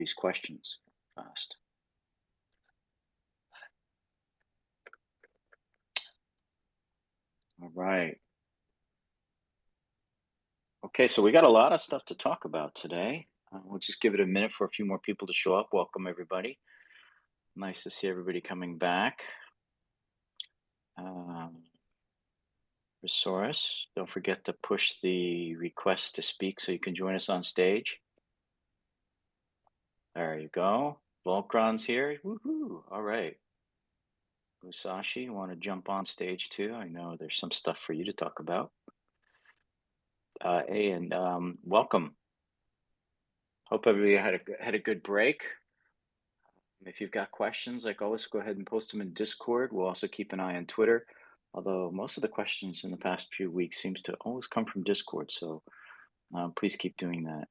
these questions fast. All right. Okay, so we got a lot of stuff to talk about today. We'll just give it a minute for a few more people to show up. Welcome, everybody. Nice to see everybody coming back. Resource, don't forget to push the request to speak so you can join us on stage. There you go. Volcron's here. Woohoo! All right. Musashi, you want to jump on stage too? I know there's some stuff for you to talk about. Hey, and welcome. Hope everybody had a good break. If you've got questions, like always, go ahead and post them in Discord. We'll also keep an eye on Twitter, although most of the questions in the past few weeks seems to always come from Discord, so please keep doing that.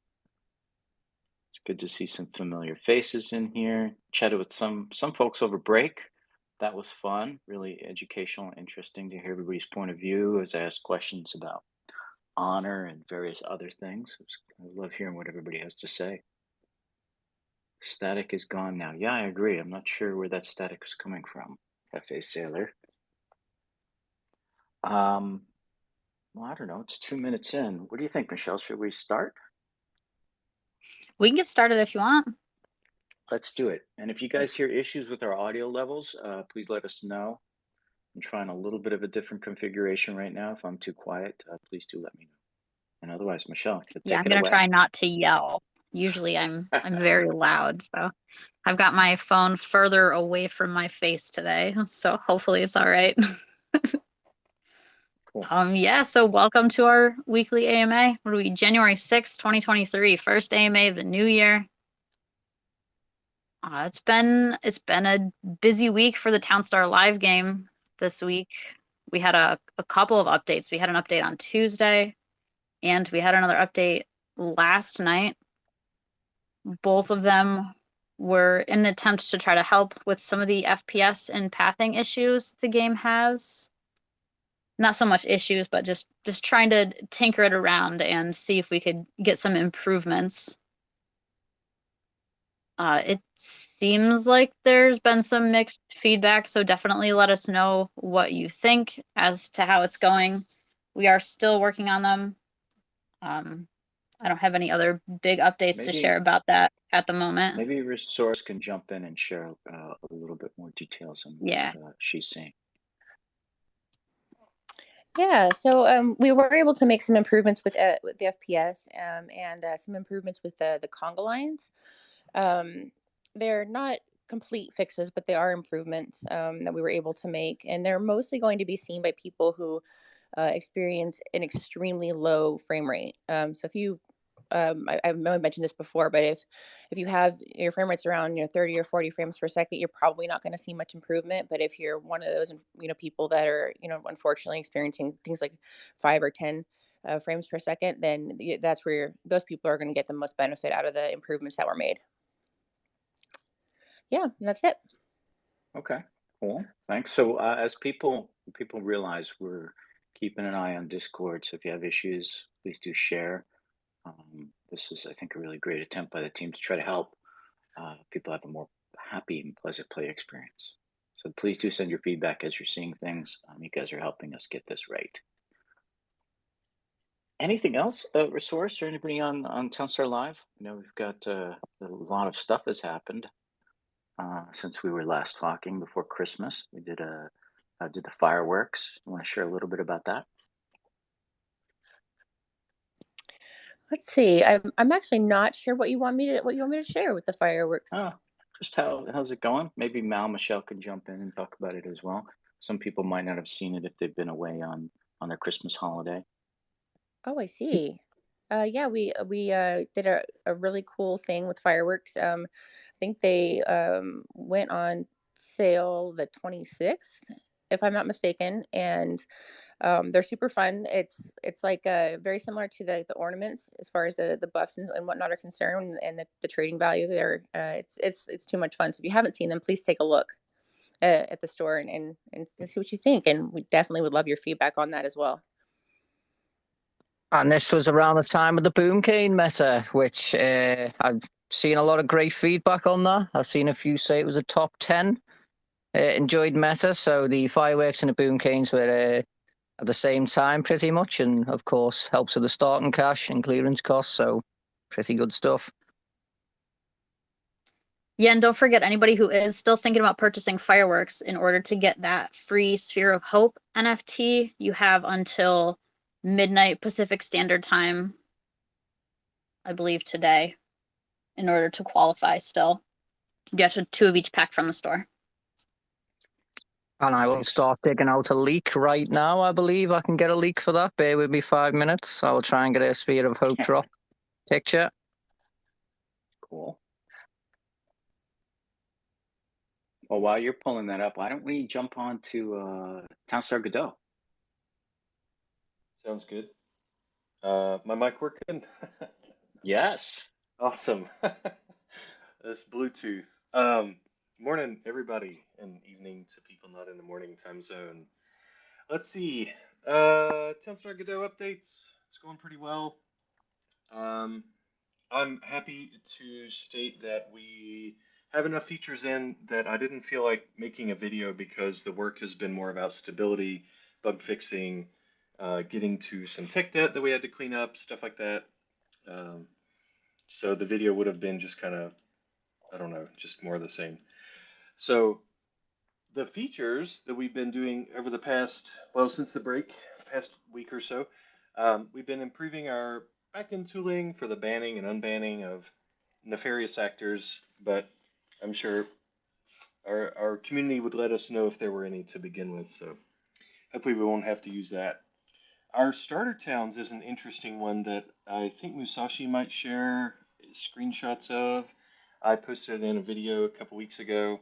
It's good to see some familiar faces in here. Chatted with some folks over break. That was fun, really educational and interesting to hear everybody's point of view as I asked questions about honor and various other things. I love hearing what everybody has to say. Static is gone now. Yeah, I agree. I'm not sure where that static is coming from. Cafe Sailor. Well, I don't know. It's 2 minutes in. What do you think, Michelle? Should we start? We can get started if you want. Let's do it. And if you guys hear issues with our audio levels, please let us know. I'm trying a little bit of a different configuration right now. If I'm too quiet, please do let me know. And otherwise, Michelle, I'm gonna try not to yell. Usually I'm very loud, so I've got my phone further away from my face today, so hopefully it's all right. Cool. So welcome to our weekly AMA. What are we, January 6th, 2023, first AMA of the new year. It's been a busy week for the Townstar Live game this week. We had a couple of updates. We had an update on Tuesday, and we had another update last night. Both of them were in an attempt to try to help with some of the FPS and pathing issues the game has. Not so much issues, but just trying to tinker it around and see if we could get some improvements. It seems like there's been some mixed feedback, so definitely let us know what you think as to how it's going. We are still working on them. I don't have any other big updates to share about that at the moment. Maybe Resource can jump in and share a little bit more details on what she's seeing. Yeah, so we were able to make some improvements with the FPS and some improvements with the Conga lines. They're not complete fixes, but they are improvements that we were able to make, and they're mostly going to be seen by people who experience an extremely low frame rate. So if you I've mentioned this before, but if you have your frame rates around 30 or 40 frames per second, you're probably not going to see much improvement. But if you're one of those people that are unfortunately experiencing things like 5 or 10 frames per second, then that's where those people are going to get the most benefit out of the improvements that were made. Yeah, and that's it. Okay, cool. Thanks. So as people realize, we're keeping an eye on Discord. So if you have issues, please do share. This is, I think, a really great attempt by the team to try to help people have a more happy and pleasant play experience. So please do send your feedback as you're seeing things. You guys are helping us get this right. Anything else, Resource or anybody on Townstar Live? I know we've got a lot of stuff has happened since we were last talking before Christmas. We did the fireworks. You want to share a little bit about that? Let's see. I'm actually not sure what you want me to share with the fireworks. Oh, just how's it going? Maybe Michelle can jump in and talk about it as well. Some people might not have seen it if they've been away on their Christmas holiday. Oh, I see. Yeah, we did a really cool thing with fireworks. I think they went on sale the 26th, if I'm not mistaken, and they're super fun. It's like very similar to the ornaments as far as the buffs and whatnot are concerned, and the trading value there. It's too much fun. So if you haven't seen them, please take a look at the store and see what you think. And we definitely would love your feedback on that as well. And this was around the time of the Boom Cane meta, which seen a lot of great feedback on that. I've seen a few say it was a top 10. Enjoyed meta, so the fireworks and the boom canes were at the same time pretty much, and of course helps with the starting cash and clearance costs, so pretty good stuff. Yeah, and don't forget anybody who is still thinking about purchasing fireworks in order to get that free Sphere of Hope NFT, you have until midnight Pacific Standard Time, I believe today, in order to qualify still. You get two of each pack from the store. And I will start digging out a leak right now. I believe I can get a leak for that. Bear with me 5 minutes. I will try and get a Sphere of Hope drop picture. Cool. Well, while you're pulling that up, why don't we jump on to Townstar Godot? Sounds good. My mic working? Yes. Awesome. This Bluetooth. Morning, everybody, and evening to people not in the morning time zone. Let's see. Townstar Godot updates. It's going pretty well. I'm happy to state that we have enough features in that I didn't feel like making a video because the work has been more about stability, bug fixing, getting to some tech debt that we had to clean up, stuff like that. So the video would have been just kind of, I don't know, just more of the same. So the features that we've been doing over the past, well, since the break, past week or so, we've been improving our backend tooling for the banning and unbanning of nefarious actors, but I'm sure our community would let us know if there were any to begin with, so hopefully we won't have to use that. Our starter towns is an interesting one that I think Musashi might share screenshots of. I posted it in a video a couple weeks ago.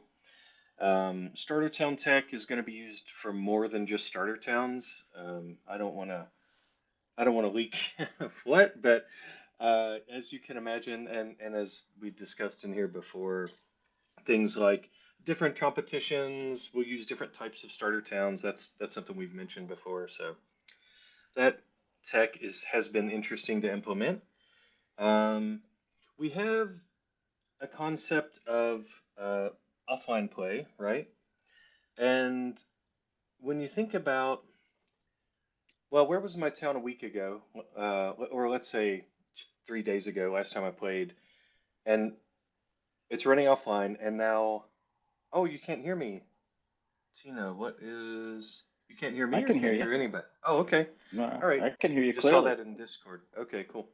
Starter town tech is going to be used for more than just starter towns. I don't want to leak what, but as you can imagine, and as we've discussed in here before, things like different competitions will use different types of starter towns. That's something we've mentioned before. So that tech has been interesting to implement. We have a concept of offline play, right? And when you think about, well, where was my town a week ago? Or let's say 3 days ago, last time I played, and it's running offline, and now, oh, you can't hear me. Tina, you can't hear I me or can you hear can't you. hear anybody? Oh, okay. No, All right. I can hear you Just saw clearly. that in Discord. Okay, cool.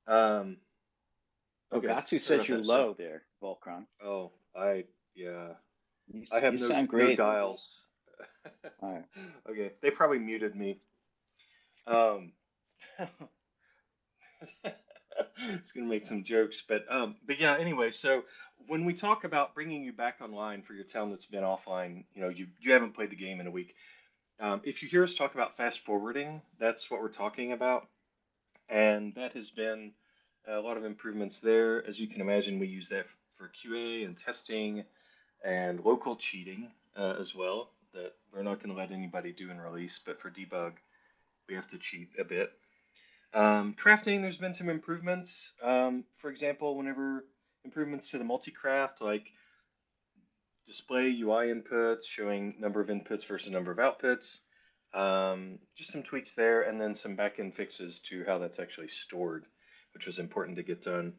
Okay, Ogatsu sorry says about you're that. So, low there, Volcron. oh, yeah. I have You sound no great. dials. All right. Okay, they probably muted me. Um, it's gonna make some jokes, but yeah. Anyway, so when we talk about bringing you back online for your town that's been offline, you haven't played the game in a week. If you hear us talk about fast forwarding, that's what we're talking about, and that has been a lot of improvements there. As you can imagine, we use that for QA and testing and local cheating as well. That we're not going to let anybody do in release, but for debug, we have to cheat a bit. Crafting, there's been some improvements. For example, whenever improvements to the multi-craft, like display UI inputs, showing number of inputs versus number of outputs, just some tweaks there, and then some backend fixes to how that's actually stored, which was important to get done,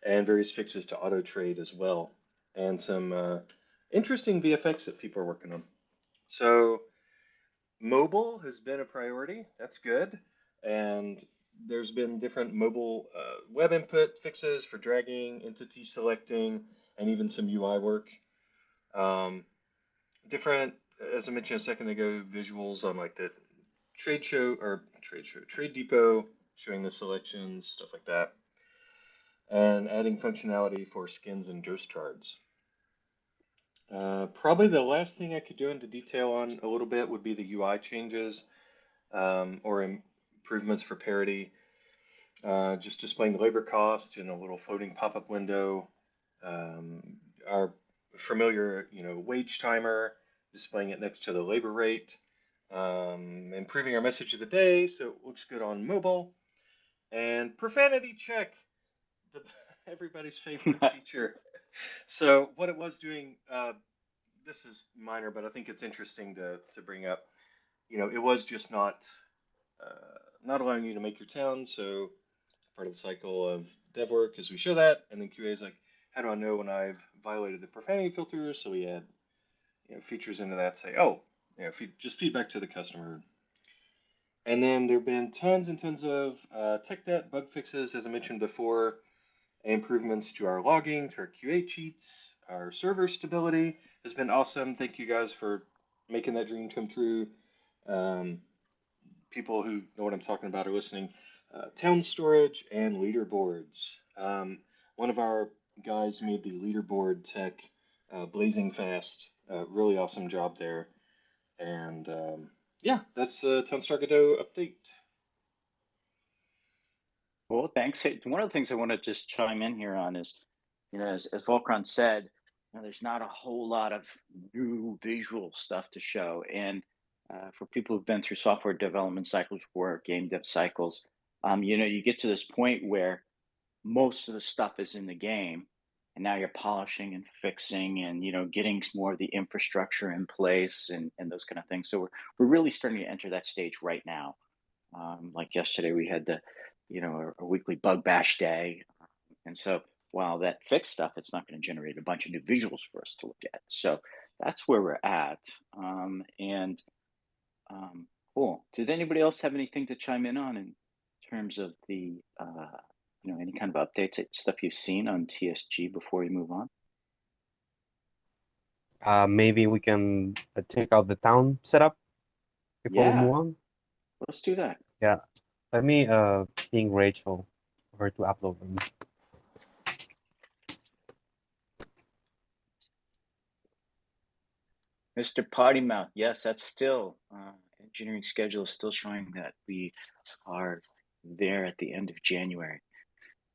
and various fixes to auto trade as well, and some interesting VFX that people are working on. So mobile has been a priority. That's good. And there's been different mobile web input fixes for dragging, entity selecting, and even some UI work. Different, as I mentioned a second ago, visuals on like the trade depot, showing the selections, stuff like that. And adding functionality for skins and ghost cards. Probably the last thing I could go into detail on a little bit would be the UI changes or improvements for parity. Just displaying the labor cost in a little floating pop-up window. Our familiar, wage timer, displaying it next to the labor rate. Improving our message of the day so it looks good on mobile. And profanity check. everybody's favorite feature. So what it was doing, this is minor, but I think it's interesting to bring up. It was just not allowing you to make your town. So part of the cycle of dev work is we show that, and then QA is like, how do I know when I've violated the profanity filter? So we add features into that. Say, oh, just feedback to the customer. And then there have been tons and tons of tech debt bug fixes, as I mentioned before, improvements to our logging, to our QA cheats, our server stability has been awesome. Thank you guys for making that dream come true. Um, People who know what I'm talking about are listening. Town storage and leaderboards. One of our guys made the leaderboard tech blazing fast. Really awesome job there. And yeah, that's the Townstar Godot update. Well, thanks. Hey, one of the things I want to just chime in here on is, as Volcron said, there's not a whole lot of new visual stuff to show. And for people who've been through software development cycles or game dev cycles, you get to this point where most of the stuff is in the game, and now you're polishing and fixing and getting more of the infrastructure in place and those kind of things. So we're really starting to enter that stage right now. Like yesterday, we had a weekly bug bash day. And so while that fixed stuff, it's not going to generate a bunch of new visuals for us to look at. So that's where we're at. And cool. Did anybody else have anything to chime in on in terms of the, any kind of updates, stuff you've seen on TSG before we move on? Maybe we can take out the town setup before we Yeah, move on. let's do that. Yeah, let me ping Rachel for her to upload them. Mr. Pottymouth, yes, that's still engineering schedule is still showing that we are there at the end of January.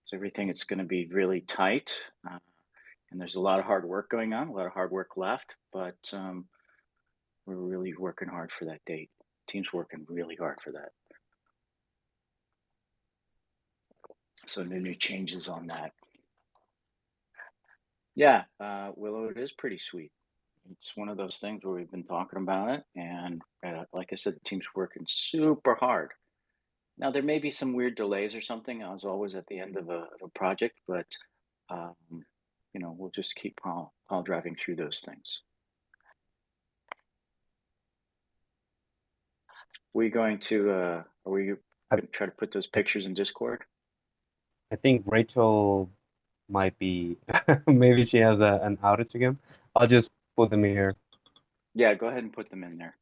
So everything it's going to be really tight, and there's a lot of hard work going on, a lot of hard work left, but we're really working hard for that date. Team's working really hard for that. So no new changes on that. Yeah, Willow, it is pretty sweet. It's one of those things where we've been talking about it, and like I said, the team's working super hard. Now there may be some weird delays or something, as always at the end of a project, but um, we'll just keep pile driving through those things. Are we going to try to put those pictures in Discord? I think Rachel might be, maybe she has an outage again. I'll just put them here. Yeah, go ahead and put them in there.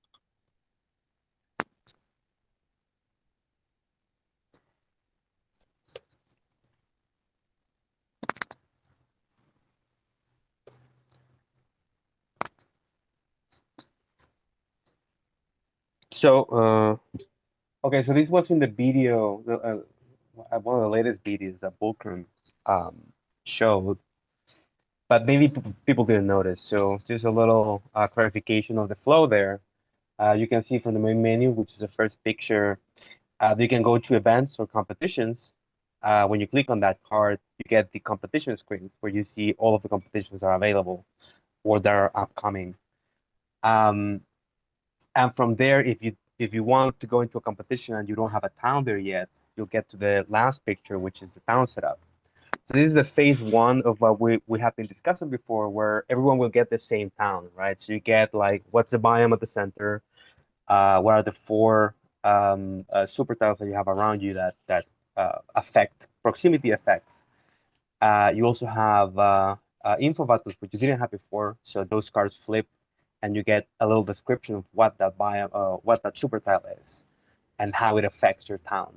So, okay, so this was in the video, one of the latest videos that Fulcrum showed, but maybe people didn't notice. So just a little clarification of the flow there. You can see from the main menu, which is the first picture, you can go to events or competitions. When you click on that card, you get the competition screen where you see all of the competitions that are available or that are upcoming. And from there, if you want to go into a competition and you don't have a town there yet, you'll get to the last picture, which is the town setup. So this is the phase one of what we have been discussing before, where everyone will get the same town, right? So you get like, what's the biome at the center? What are the four super tiles that you have around you that affect proximity effects? You also have info buttons, which you didn't have before. So those cards flip, and you get a little description of what that biome, what that super tile is, and how it affects your town.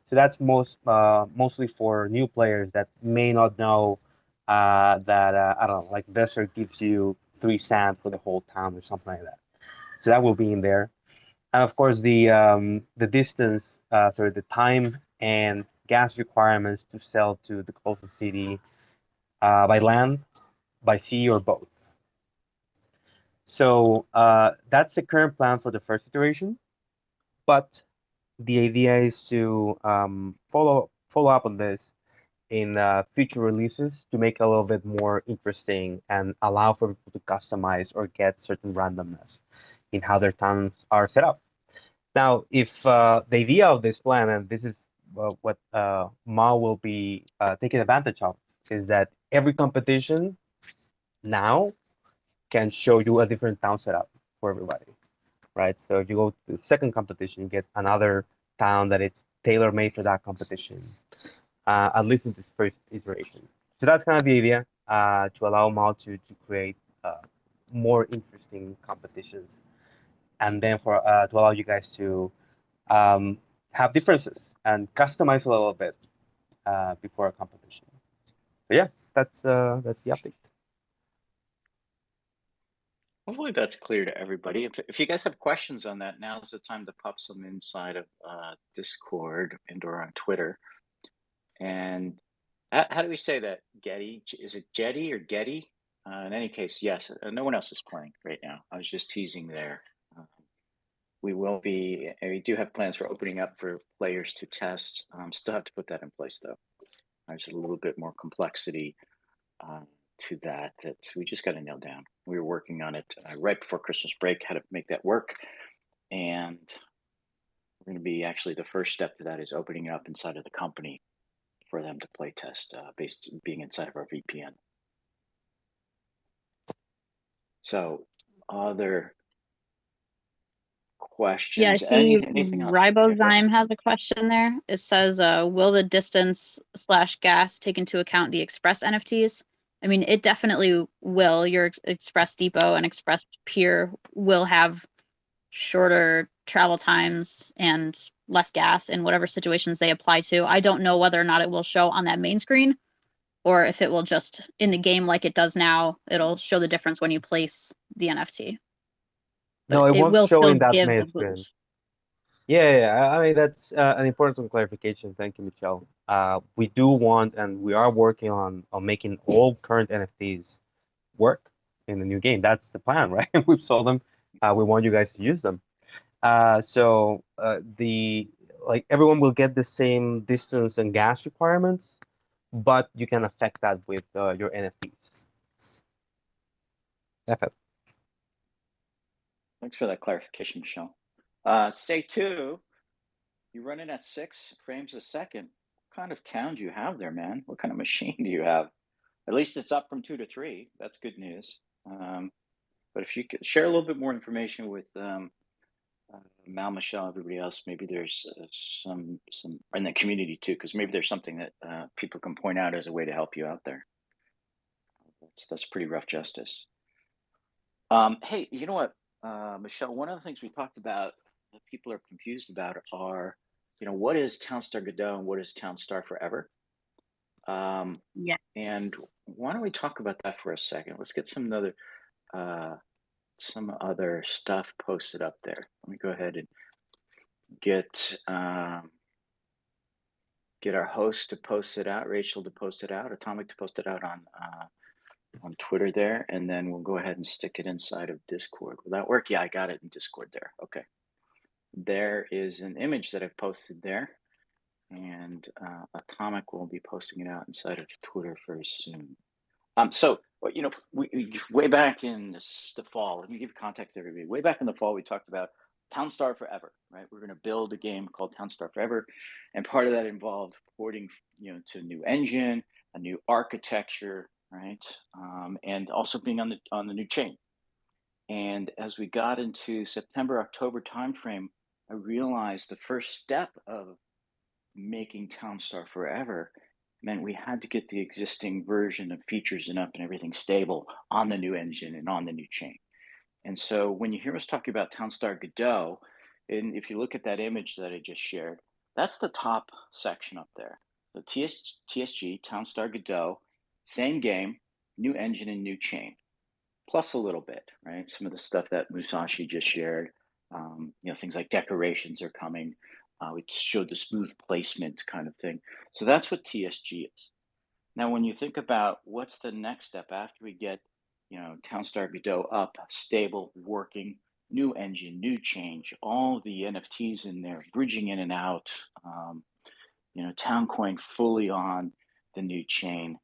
So that's mostly for new players that may not know that I don't know, like Desert gives you 3 sand for the whole town or something like that. So that will be in there. And of course, the distance, sorry, the time and gas requirements to sell to the closest city by land, by sea, or both. So that's the current plan for the first iteration. But the idea is to follow up on this in future releases to make it a little bit more interesting and allow for people to customize or get certain randomness in how their towns are set up. Now, if the idea of this plan, and this is what Ma will be taking advantage of, is that every competition now can show you a different town setup for everybody, right? So if you go to the second competition, you get another town that it's tailor-made for that competition, at least in this first iteration. So that's kind of the idea, to allow Mao to create more interesting competitions, and then for to allow you guys to have differences and customize a little bit before a competition. So yeah, that's the update. Hopefully that's clear to everybody. If you guys have questions on that, now's the time to pop some inside of Discord and or on Twitter. And how do we say that? Getty? Is it Jetty or Getty? In any case, yes. No one else is playing right now. I was just teasing there. We will be. We do have plans for opening up for players to test. Still have to put that in place though. There's a little bit more complexity to that we just got to nail down. We were working on it right before Christmas break, how to make that work, and we're going to be actually the first step to that is opening it up inside of the company for them to play test based being inside of our VPN. So, other questions? Yeah, I see Anything else? Ribozyme has a question there. It says, will the distance / gas take into account the Express NFTs? I mean, it definitely will. Your Express Depot and Express Pier will have shorter travel times and less gas in whatever situations they apply to. I don't know whether or not it will show on that main screen or if it will just, in the game like it does now, it'll show the difference when you place the NFT. No, But it it won't will show still in that give a main screen. boost. Yeah. I mean, that's an important clarification. Thank you, Michelle. We do want, and we are working on making all current NFTs work in the new game. That's the plan, right? We've sold them. We want you guys to use them. So the like everyone will get the same distance and gas requirements, but you can affect that with your NFTs. FF. Thanks for that clarification, Michelle. Say two. You running at 6 frames a second. What kind of town do you have there, man? What kind of machine do you have? At least it's up from 2 to 3. That's good news. But if you could share a little bit more information with Mal, Michelle, everybody else, maybe there's some in the community too, because maybe there's something that people can point out as a way to help you out there. That's pretty rough justice. Hey, you know what, Michelle? One of the things we talked about that people are confused about are, what is Townstar Godot and what is Townstar Forever? Yes. And why don't we talk about that for a second? Let's get some other stuff posted up there. Let me go ahead and get our host to post it out, Rachel to post it out, Atomic to post it out on Twitter there, and then we'll go ahead and stick it inside of Discord. Will that work? Yeah, I got it in Discord there. Okay. There is an image that I've posted there, and Atomic will be posting it out inside of Twitter very soon. So, we way back in the fall, let me give context to everybody. Way back in the fall, we talked about Townstar Forever, right? We're going to build a game called Townstar Forever, and part of that involved porting, to a new engine, a new architecture, right? And also being on the new chain. And as we got into September, October timeframe, I realized the first step of making Townstar Forever meant we had to get the existing version of features and up and everything stable on the new engine and on the new chain. And so when you hear us talking about Townstar Godot, and if you look at that image that I just shared, that's the top section up there. So TSG, Townstar Godot, same game, new engine and new chain, plus a little bit, right? Some of the stuff that Musashi just shared, things like decorations are coming. We showed the smooth placement kind of thing. So that's what TSG is. Now, when you think about what's the next step after we get, Townstar Godot up, stable, working, new engine, new change, all the NFTs in there, bridging in and out, Towncoin fully on, the new chain.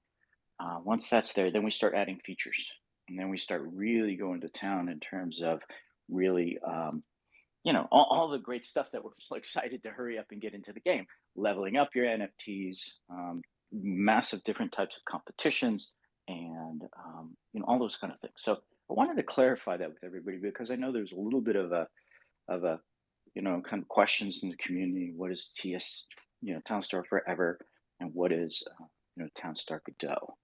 Once that's there, then we start adding features, and then we start really going to town in terms of really, all the great stuff that we're excited to hurry up and get into the game. Leveling up your NFTs, massive different types of competitions, and all those kind of things. So I wanted to clarify that with everybody because I know there's a little bit of a kind of questions in the community. What is Townstar Forever, and what is Townstar Godot?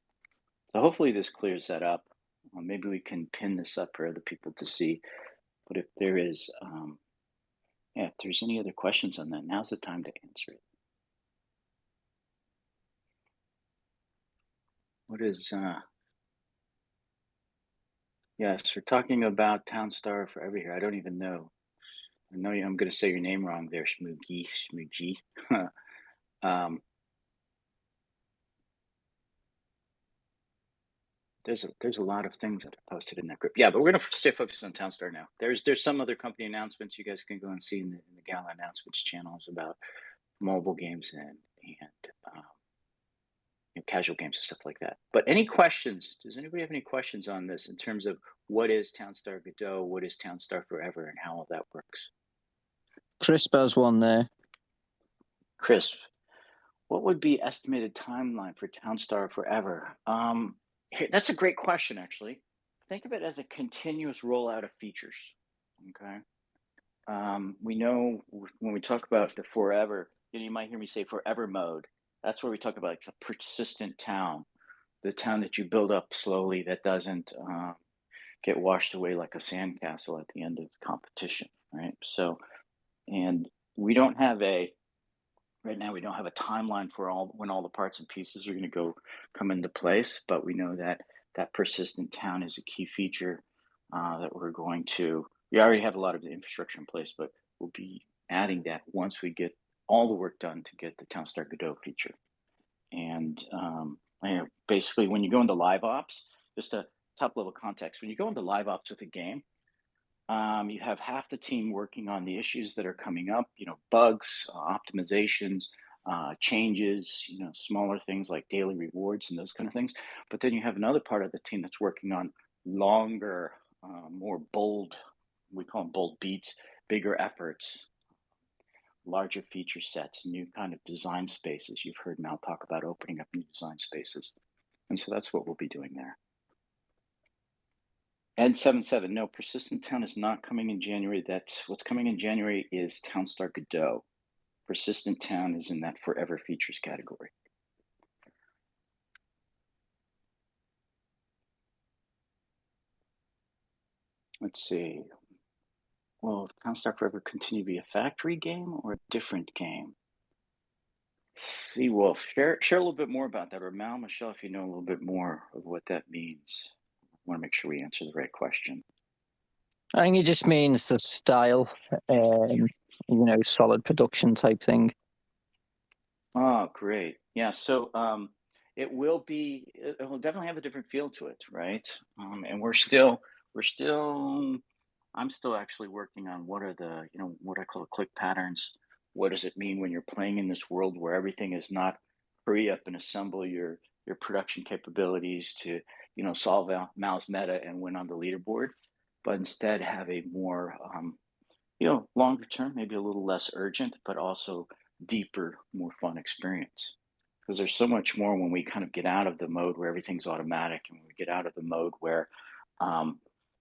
So hopefully this clears that up. Maybe we can pin this up for other people to see. But if there is, if there's any other questions on that, now's the time to answer it. What is, yes, we're talking about Townstar Forever here. I don't even know. I know I'm going to say your name wrong there, Shmoogie. There's a lot of things that are posted in that group. Yeah, but we're going to stay focused on Townstar now. There's some other company announcements you guys can go and see in the Gala announcements channels about mobile games and casual games and stuff like that. But any questions? Does anybody have any questions on this in terms of what is Townstar Godot, what is Townstar Forever, and how all that works? Chris has one there. Chris, what would be estimated timeline for Townstar Forever? That's a great question, actually. Think of it as a continuous rollout of features. Okay. We know when we talk about the forever, you might hear me say forever mode. That's where we talk about like the persistent town, the town that you build up slowly that doesn't get washed away like a sandcastle at the end of the competition, right? So, and we don't have right now we don't have a timeline for when all the parts and pieces are going to come into place, but we know that persistent town is a key feature that we already have a lot of the infrastructure in place, but we'll be adding that once we get all the work done to get the Townstar Godot feature. And basically when you go into live ops, just a top level context, when you go into live ops with a game, you have half the team working on the issues that are coming up, bugs, optimizations, changes, smaller things like daily rewards and those kind of things. But then you have another part of the team that's working on longer, more bold, we call them bold beats, bigger efforts, larger feature sets, new kind of design spaces. You've heard Mal talk about opening up new design spaces. And so that's what we'll be doing there. Ed77, no, Persistent Town is not coming in January. What's coming in January is Townstar Godot. Persistent Town is in that forever features category. Let's see. Will Townstar Forever continue to be a factory game or a different game? See, Wolf, share a little bit more about that, or Mal, Michelle, if you know a little bit more of what that means. I want to make sure we answer the right question. I think it just means the style, solid production type thing. Oh, great. Yeah, so it will definitely have a different feel to it, right? And I'm still actually working on what are the, what I call the click patterns. What does it mean when you're playing in this world where everything is not hurry up and assemble your production capabilities to, solve Mal's meta and win on the leaderboard, but instead have a more, longer term, maybe a little less urgent, but also deeper, more fun experience. Because there's so much more when we kind of get out of the mode where everything's automatic, and when we get out of the mode where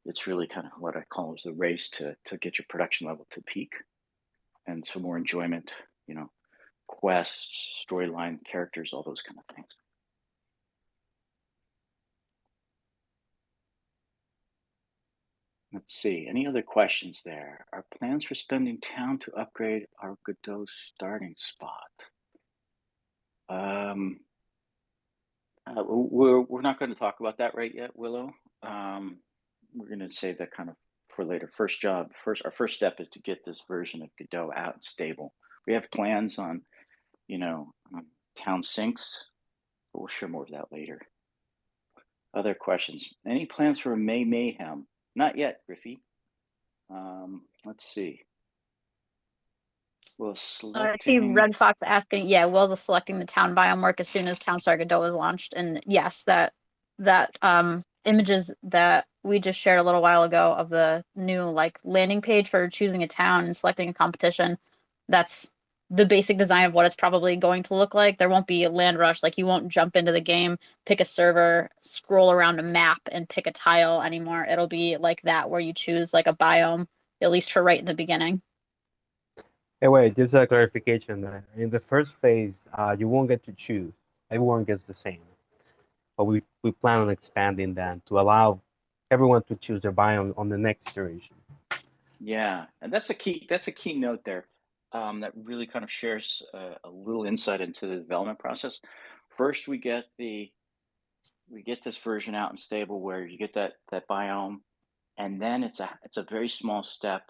it's really kind of what I call is the race to get your production level to peak, and some more enjoyment, quests, storyline, characters, all those kind of things. Let's see, any other questions there? Are plans for spending town to upgrade our Godot starting spot? We're not going to talk about that right yet, Willow. We're going to save that kind of for later. Our first step is to get this version of Godot out and stable. We have plans on, town syncs, but we'll share more of that later. Other questions? Any plans for May Mayhem? Not yet, Griffey. Let's see. Will I see selecting Red Fox asking, yeah, will the selecting the town biome work as soon as Townstar Godot is launched? And yes, that images that we just shared a little while ago of the new like landing page for choosing a town and selecting a competition, that's the basic design of what it's probably going to look like. There won't be a land rush, like you won't jump into the game, pick a server, scroll around a map and pick a tile anymore. It'll be like that where you choose like a biome, at least for right in the beginning. Hey, wait, just a clarification. In the first phase, you won't get to choose. Everyone gets the same. But we plan on expanding that to allow everyone to choose their biome on the next iteration. Yeah, and that's a key note there, that really kind of shares a little insight into the development process. First, we get this version out in stable where you get that biome, and then it's a very small step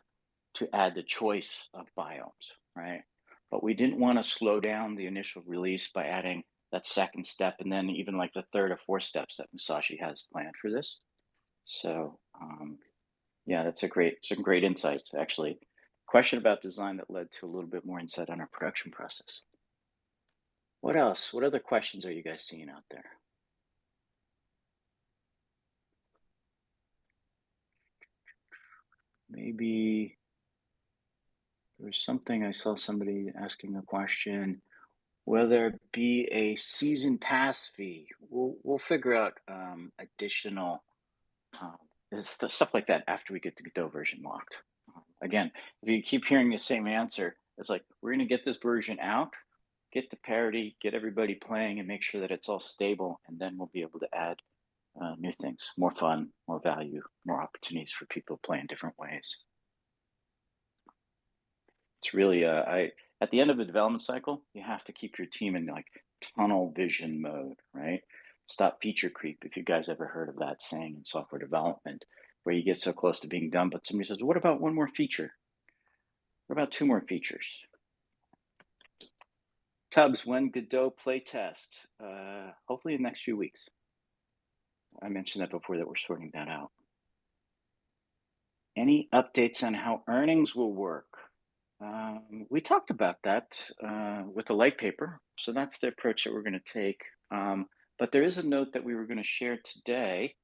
to add the choice of biomes, right? But we didn't want to slow down the initial release by adding that second step, and then even like the third or fourth steps that Musashi has planned for this. So yeah, that's some great insights, actually. Question about design that led to a little bit more insight on our production process. What else? What other questions are you guys seeing out there? Maybe there's something I saw somebody asking a question. Will there be a season pass fee? We'll figure out additional um, stuff like that after we get the Godot version locked. Again, if you keep hearing the same answer, it's like we're going to get this version out, get the parity, get everybody playing, and make sure that it's all stable, and then we'll be able to add new things, more fun, more value, more opportunities for people to play in different ways. It's really at the end of the development cycle, you have to keep your team in like tunnel vision mode, right? Stop feature creep. If you guys ever heard of that saying in software development, where you get so close to being done, but somebody says, "What about one more feature? What about two more features?" Tubbs, when Godot playtest? Hopefully in the next few weeks. I mentioned that before that we're sorting that out. Any updates on how earnings will work? We talked about that with the light paper, so that's the approach that we're going to take. But there is a note that we were going to share today.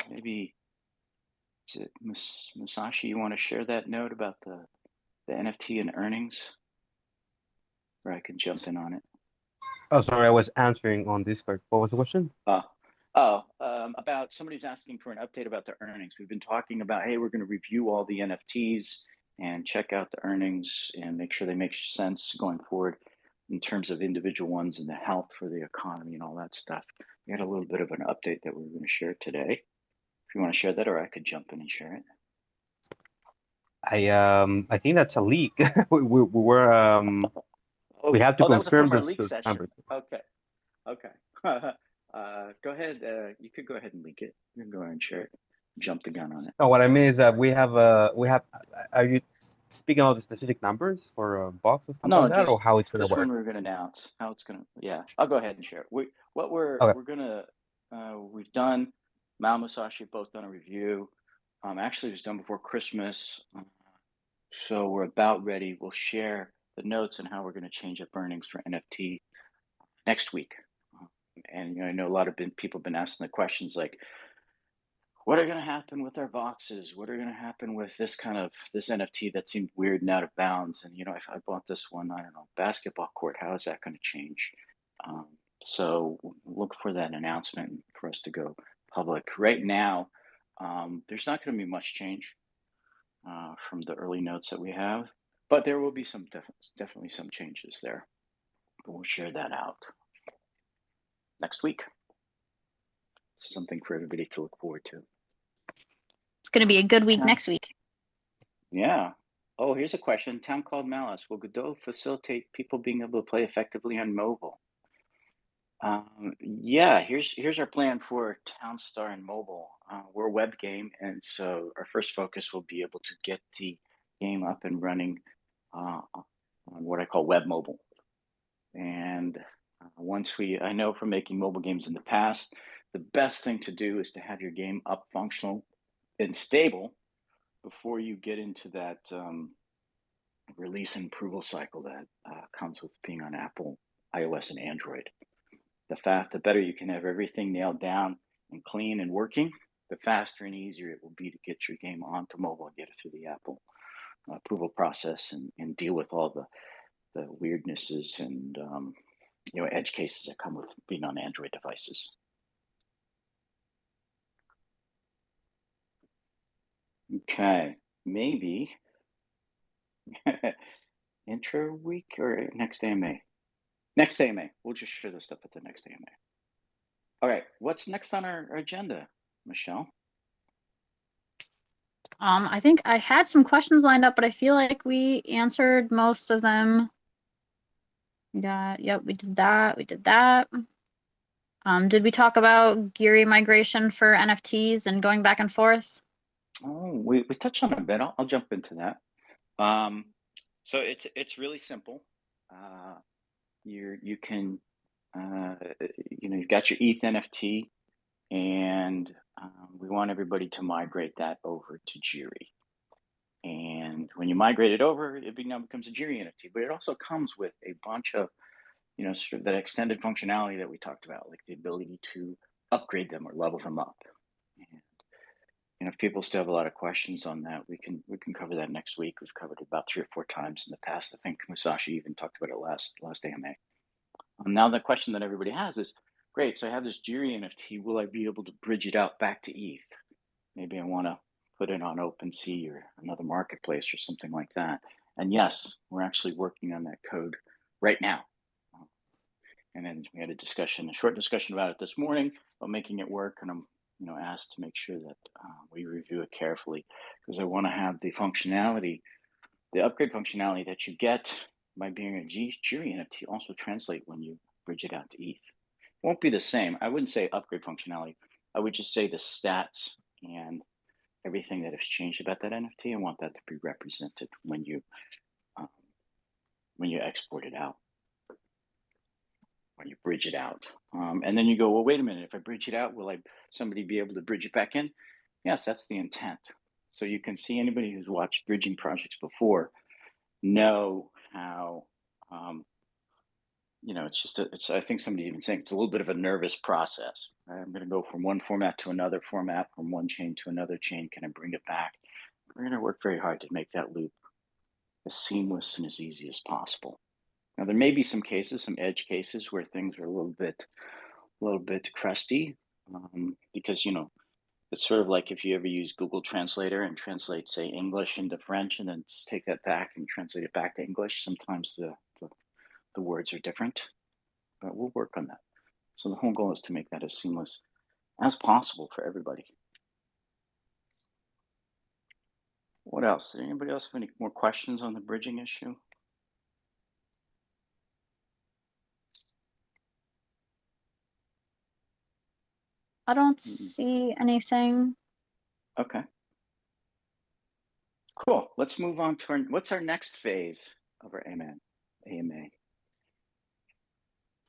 Maybe is it Musashi? You want to share that note about the NFT and earnings, or I can jump in on it. Oh, sorry, I was answering on Discord. What was the question? About somebody's asking for an update about the earnings. We've been talking about, hey, we're going to review all the NFTs and check out the earnings and make sure they make sense going forward in terms of individual ones and the health for the economy and all that stuff. We had a little bit of an update that we were going to share today. If you want to share that, or I could jump in and share it. I think that's a leak. We have to that was confirm from our those leak session. numbers. Okay. Go ahead. You could go ahead and link it. You can go ahead and share it. Jump the gun on it. No, what I mean is that we have. Are you speaking of the specific numbers for a box or something No, like that, or how it's going to just work? when we're going to announce how it's going to. Yeah, I'll go ahead and share it. Okay. We're going to. We've done. Mal and Musashi have both done a review. Actually, it was done before Christmas, so we're about ready. We'll share the notes on how we're going to change up earnings for NFT next week. And I know a lot of people have been asking the questions like, what are going to happen with our boxes? What are going to happen with this NFT that seemed weird and out of bounds? And if I bought this one, I don't know, basketball court, how is that going to change? So look for that announcement for us to go public. Right now, there's not going to be much change from the early notes that we have, but there will be definitely some changes there. But we'll share that out next week. This is something for everybody to look forward to. It's going to be a good week next week. Yeah. Oh, here's a question. Town called Malice. Will Godot facilitate people being able to play effectively on mobile? Yeah, here's our plan for Townstar and mobile. We're a web game, and so our first focus will be able to get the game up and running on what I call web mobile. And I know from making mobile games in the past, the best thing to do is to have your game up, functional, and stable before you get into that release and approval cycle that comes with being on Apple, iOS, and Android. The better you can have everything nailed down and clean and working, the faster and easier it will be to get your game onto mobile and get it through the Apple approval process and deal with all the weirdnesses and edge cases that come with being on Android devices. Okay, maybe intro week or next AMA? Next AMA. We'll just share this stuff at the next AMA. All right, what's next on our agenda, Michelle? I think I had some questions lined up, but I feel like we answered most of them. Yep, we did that. We did that. Did we talk about Geary migration for NFTs and going back and forth? Oh, we touched on it a bit. I'll jump into that. So it's really simple. You can you've got your ETH NFT, and we want everybody to migrate that over to Geary. And when you migrate it over, it now becomes a Geary NFT. But it also comes with a bunch of sort of that extended functionality that we talked about, like the ability to upgrade them or level them up. And if people still have a lot of questions on that, we can cover that next week. We've covered it about 3 or 4 times in the past. I think Musashi even talked about it last AMA. Now the question that everybody has is, great, so I have this Geary NFT. Will I be able to bridge it out back to ETH? Maybe I want to put it on OpenSea or another marketplace or something like that. And yes, we're actually working on that code right now. And then we had a short discussion about it this morning about making it work. And I'm asked to make sure that we review it carefully, because I want to have the functionality, the upgrade functionality that you get by being a Geary NFT also translate when you bridge it out to ETH. It won't be the same. I wouldn't say upgrade functionality. I would just say the stats and everything that has changed about that NFT. I want that to be represented when you export it out, when you bridge it out. And then you go, well, wait a minute, if I bridge it out, will somebody be able to bridge it back in? Yes, that's the intent. So you can see anybody who's watched bridging projects before know how, I think somebody even saying it's a little bit of a nervous process. Right? I'm going to go from one format to another format, from one chain to another chain. Can I bring it back? We're going to work very hard to make that loop as seamless and as easy as possible. Now, there may be some cases, some edge cases, where things are a little bit crusty, because it's sort of like if you ever use Google Translator and translate, say, English into French, and then just take that back and translate it back to English. Sometimes the words are different, but we'll work on that. So the whole goal is to make that as seamless as possible for everybody. What else? Does anybody else have any more questions on the bridging issue? I don't see anything. Okay. Cool. Let's move on to what's our next phase of our AMA?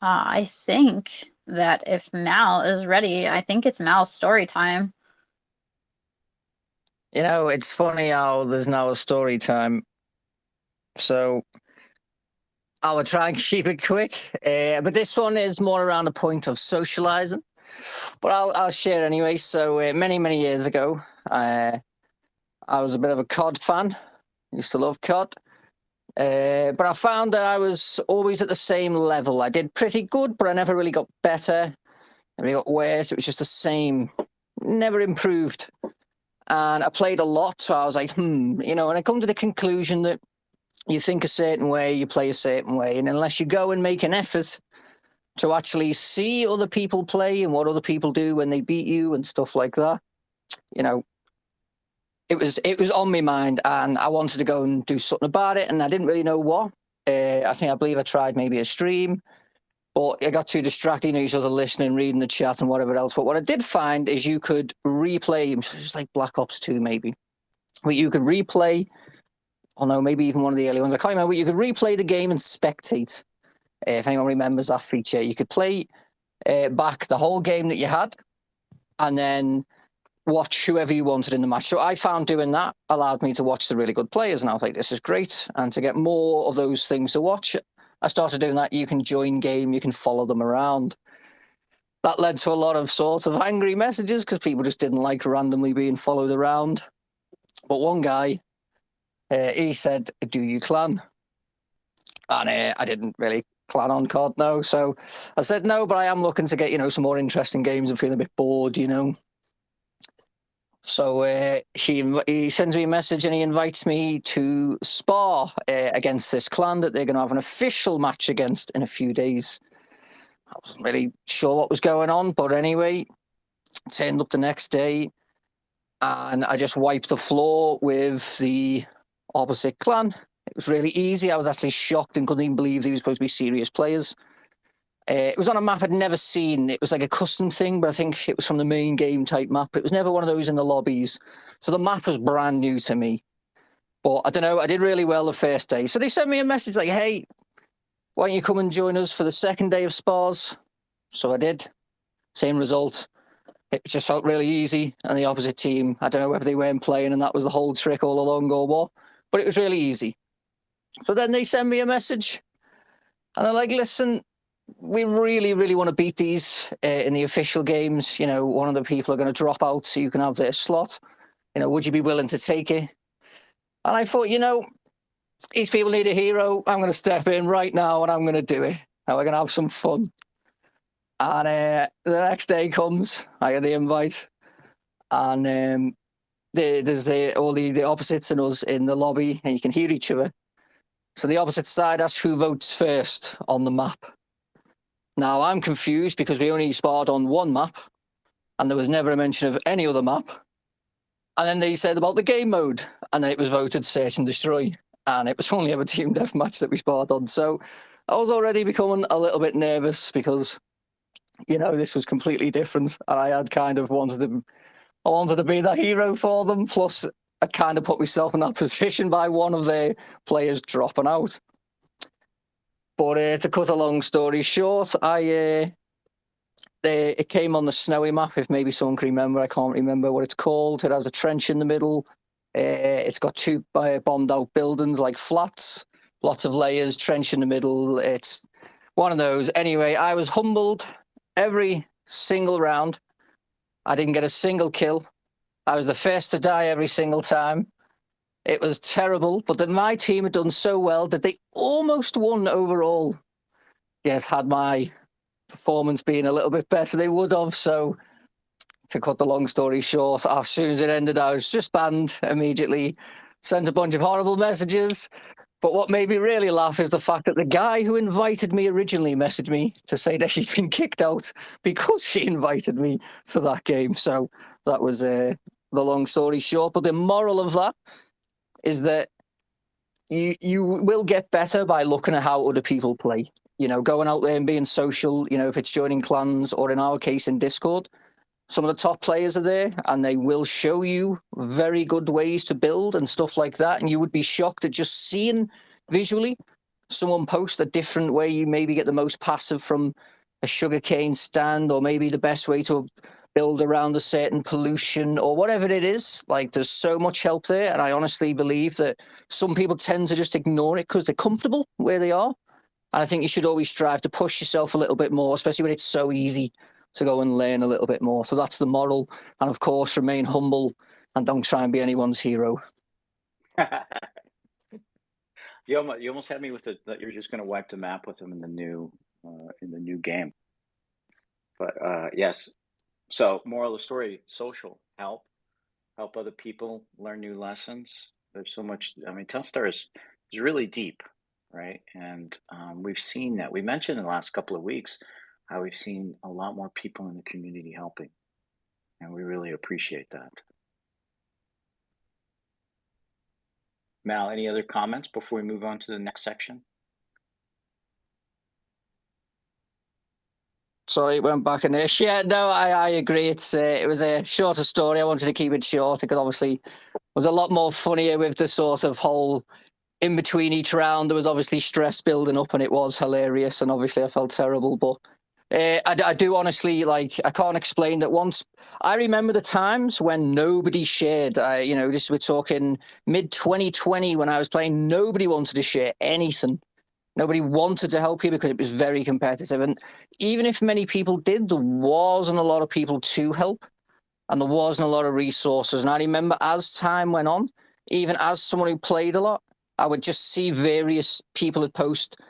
I think that if Mal is ready, I think it's Mal's story time. It's funny how there's now a story time. So I will try and keep it quick. But this one is more around the point of socializing. But I'll share anyway. So many, many years ago, I was a bit of a COD fan. Used to love COD. But I found that I was always at the same level. I did pretty good, but I never really got better. Never really got worse. It was just the same. Never improved. And I played a lot, so I was like, and I come to the conclusion that you think a certain way, you play a certain way, and unless you go and make an effort to actually see other people play and what other people do when they beat you and stuff like that, it was on my mind, and I wanted to go and do something about it, and I didn't really know what. I believe I tried maybe a stream, but I got too distracted, you sort of listening, reading the chat and whatever else. But what I did find is you could replay, just like Black Ops 2 maybe, but you could replay, oh no, maybe even one of the early ones, I can't remember, but you could replay the game and spectate. If anyone remembers that feature, you could play back the whole game that you had, and then watch whoever you wanted in the match. So I found doing that allowed me to watch the really good players, and I was like, this is great. And to get more of those things to watch, I started doing that. You can join game, you can follow them around. That led to a lot of sort of angry messages because people just didn't like randomly being followed around. But one guy, he said, "Do you clan?" And I didn't really clan on COD, no. So I said no, but I am looking to get some more interesting games and feeling a bit bored. So he sends me a message and he invites me to spar against this clan that they're going to have an official match against in a few days. I wasn't really sure what was going on, but anyway, turned up the next day and I just wiped the floor with the opposite clan. It was really easy. I was actually shocked and couldn't even believe they were supposed to be serious players. It was on a map I'd never seen. It was like a custom thing, but I think it was from the main game type map. It was never one of those in the lobbies. So the map was brand new to me. But I don't know, I did really well the first day. So they sent me a message like, hey, why don't you come and join us for the second day of spars? So I did. Same result. It just felt really easy. And the opposite team, I don't know whether they weren't playing and that was the whole trick all along or what, but it was really easy. So then they send me a message and they're like, listen, we really, really want to beat these in the official games. One of the people are going to drop out so you can have their slot. Would you be willing to take it? And I thought, these people need a hero. I'm going to step in right now and I'm going to do it. And we're going to have some fun. And the next day comes, I get the invite. And there's all the opposites and us in the lobby and you can hear each other. So the opposite side asks who votes first on the map. Now, I'm confused because we only sparred on one map and there was never a mention of any other map. And then they said about the game mode and then it was voted search and destroy. And it was only ever team deathmatch that we sparred on. So I was already becoming a little bit nervous because, this was completely different. And I had kind of wanted to be that hero for them. Plus, I kind of put myself in that position by one of their players dropping out. But to cut a long story short, it came on the snowy map, if maybe someone can remember. I can't remember what it's called. It has a trench in the middle. It's got two bombed out buildings like flats, lots of layers, trench in the middle. It's one of those. Anyway, I was humbled every single round. I didn't get a single kill. I was the first to die every single time. It was terrible, but that my team had done so well that they almost won overall. Yes, had my performance been a little bit better, they would have. So to cut the long story short, as soon as it ended, I was just banned immediately, sent a bunch of horrible messages. But what made me really laugh is the fact that the guy who invited me originally messaged me to say that she'd been kicked out because she invited me to that game. So that was the long story short. But the moral of that is that you will get better by looking at how other people play. Going out there and being social, if it's joining clans or in our case in Discord, some of the top players are there and they will show you very good ways to build and stuff like that. And you would be shocked at just seeing visually someone post a different way you maybe get the most passive from a sugarcane stand, or maybe the best way to build around a certain pollution or whatever it is. Like, there's so much help there. And I honestly believe that some people tend to just ignore it because they're comfortable where they are. And I think you should always strive to push yourself a little bit more, especially when it's so easy to go and learn a little bit more. So that's the moral. And of course, remain humble and don't try and be anyone's hero. You almost had me with that you're just going to wipe the map with them in the new game. But yes. So moral of the story: social help other people learn new lessons. There's so much. I mean, Telstar is really deep, right? And we've seen that. We mentioned in the last couple of weeks how we've seen a lot more people in the community helping, and we really appreciate that. Mal, any other comments before we move on to the next section? Sorry, it went back in there. Yeah, no, I agree. It was a shorter story. I wanted to keep it short because obviously it was a lot more funnier with the sort of whole in between each round. There was obviously stress building up and it was hilarious. And obviously I felt terrible. But I do honestly, like, I can't explain that. Once I remember the times when nobody shared. We're talking mid 2020 when I was playing. Nobody wanted to share anything. Nobody wanted to help you because it was very competitive. And even if many people did, there wasn't a lot of people to help, and there wasn't a lot of resources. And I remember as time went on, even as someone who played a lot, I would just see various people that post.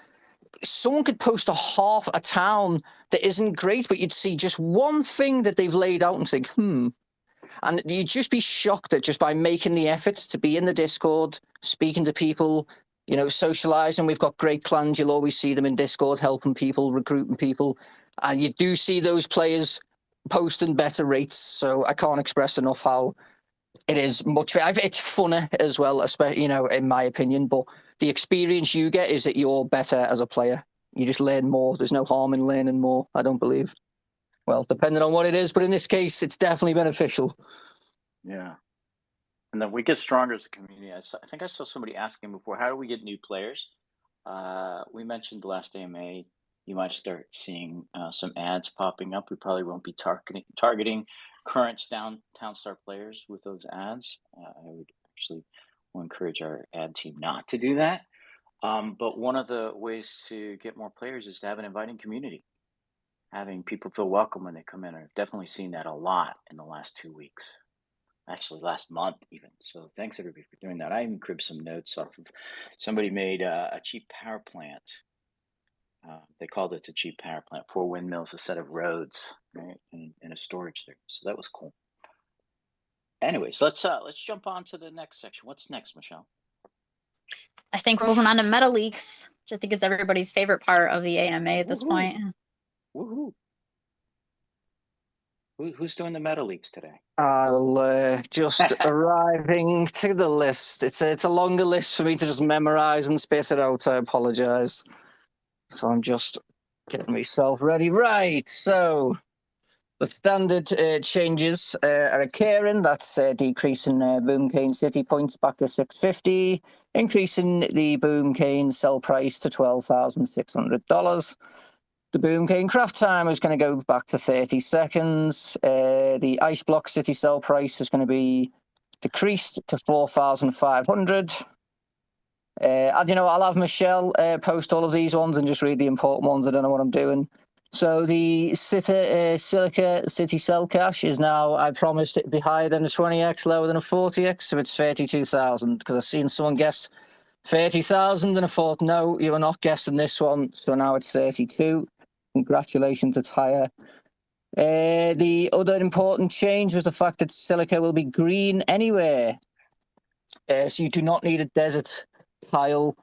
Someone could post a half a town that isn't great, but you'd see just one thing that they've laid out and think, and you'd just be shocked that just by making the efforts to be in the Discord, speaking to people, socializing. We've got great clans. You'll always see them in Discord, helping people, recruiting people. And you do see those players posting better rates. So I can't express enough how it is much. It's funner as well, especially, in my opinion. But the experience you get is that you're better as a player. You just learn more. There's no harm in learning more, I don't believe. Well, depending on what it is, but in this case, it's definitely beneficial. Yeah. And then we get stronger as a community. I think I saw somebody asking before, how do we get new players? We mentioned the last AMA. You might start seeing some ads popping up. We probably won't be targeting current town star players with those ads. I would actually encourage our ad team not to do that. But one of the ways to get more players is to have an inviting community, having people feel welcome when they come in. I've definitely seen that a lot in the last 2 weeks. Actually, last month even. So thanks everybody for doing that. I even cribbed some notes off of somebody made a cheap power plant. They called it a cheap power plant. 4 windmills, a set of roads, right, and a storage there. So that was cool. Anyways, let's jump on to the next section. What's next, Michelle? I think we're moving on to meta leaks, which I think is everybody's favorite part of the AMA at this point. Woohoo! Who's doing the meta leaks today? I'll just arriving to the list. It's a longer list for me to just memorize and spit it out. I apologize. So I'm just getting myself ready. Right. So the standard changes are occurring. That's decreasing Boom Cane City points back to 650, increasing the Boom Cane sell price to $12,600. The Boom Cane craft time is going to go back to 30 seconds. The Ice Block City sell price is going to be decreased to 4,500. And I'll have Michelle post all of these ones and just read the important ones. I don't know what I'm doing. So the Silica City Cell Cash is now, I promised it'd be higher than a 20x, lower than a 40x, so it's 32,000, because I've seen someone guess 30,000 and I thought, no, you are not guessing this one, so now it's 32. Congratulations, it's higher. The other important change was the fact that Silica will be green anywhere. So you do not need a desert tile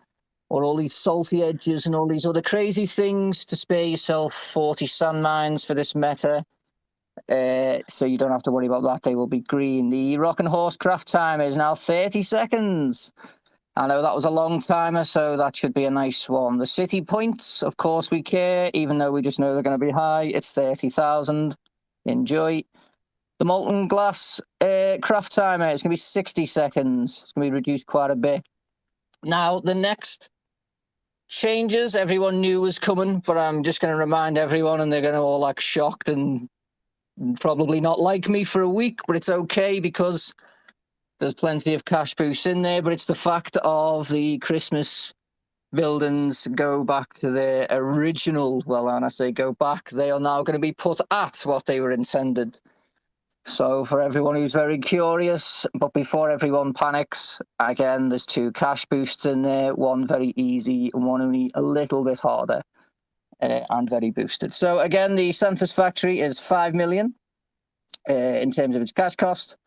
or all these salty edges and all these other crazy things to spare yourself 40 sand mines for this meta. So you don't have to worry about that. They will be green. The Rock and Horse craft timer is now 30 seconds. I know that was a long timer, so that should be a nice one. The city points, of course we care, even though we just know they're going to be high. It's 30,000. Enjoy. The molten glass craft timer is going to be 60 seconds. It's going to be reduced quite a bit. Now, the next changes everyone knew was coming, but I'm just going to remind everyone, and they're going to all act shocked and probably not like me for a week, but it's okay because there's plenty of cash boosts in there. But it's the fact of the Christmas buildings go back to their original, well, when I say go back, they are now going to be put at what they were intended. So for everyone who's very curious, but before everyone panics, again, there's 2 cash boosts in there, one very easy and one only a little bit harder and very boosted. So again, the Santa's Factory is 5 million in terms of its cash cost.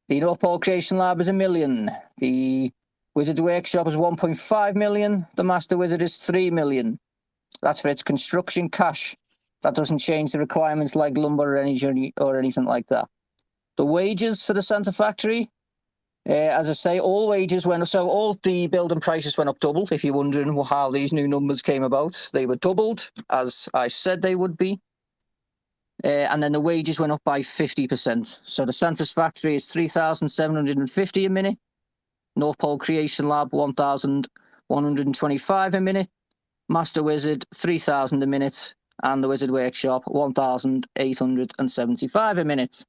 The North Pole Creation Lab is 1 million. The Wizard's Workshop is 1.5 million. The Master Wizard is 3 million. That's for its construction cash. That doesn't change the requirements like lumber or anything like that. The wages for the Santa Factory, as I say, all wages went up. So all the building prices went up double. If you're wondering how these new numbers came about, they were doubled, as I said they would be. And then the wages went up by 50%. So the Santa's Factory is 3,750 a minute. North Pole Creation Lab, 1,125 a minute. Master Wizard, 3,000 a minute. and the Wizard Workshop 1,875 a minute.